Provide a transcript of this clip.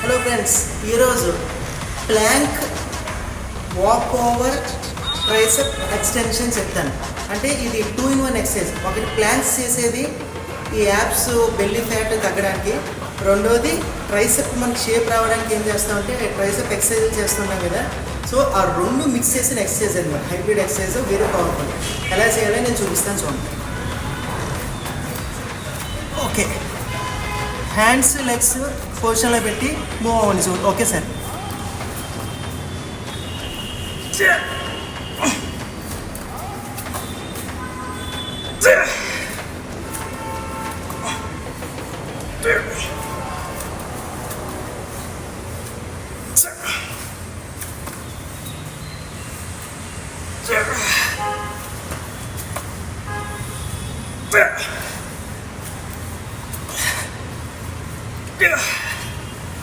Hello friends, ఈరోజు plank walk over tricep extension చెప్తాను. అంటే ఇది 2-in-1 ఎక్సర్సైజ్. ఒకటి ప్లాంక్స్ చేసేది ఈ యాప్స్ బెల్లీ ఫ్యాట్ తగ్గడానికి, రెండోది ట్రైసెప్ మనకి షేప్ రావడానికి ఏం చేస్తామంటే ట్రైసెప్ ఎక్సర్సైజ్ చేస్తున్నాం కదా. సో ఆ రెండు మిక్స్ చేసిన ఎక్సర్సైజ్ అనమాట, హైబ్రిడ్ ఎక్సర్సైజ్, వెరీ పవర్ఫుల్. ఎలా చేయాలో నేను చూపిస్తాను, చూడండి. ఓకే, హ్యాండ్స్ లెగ్స్ పొజిషన్లో పెట్టి మూవ్ అవ్వండి. Okay sir.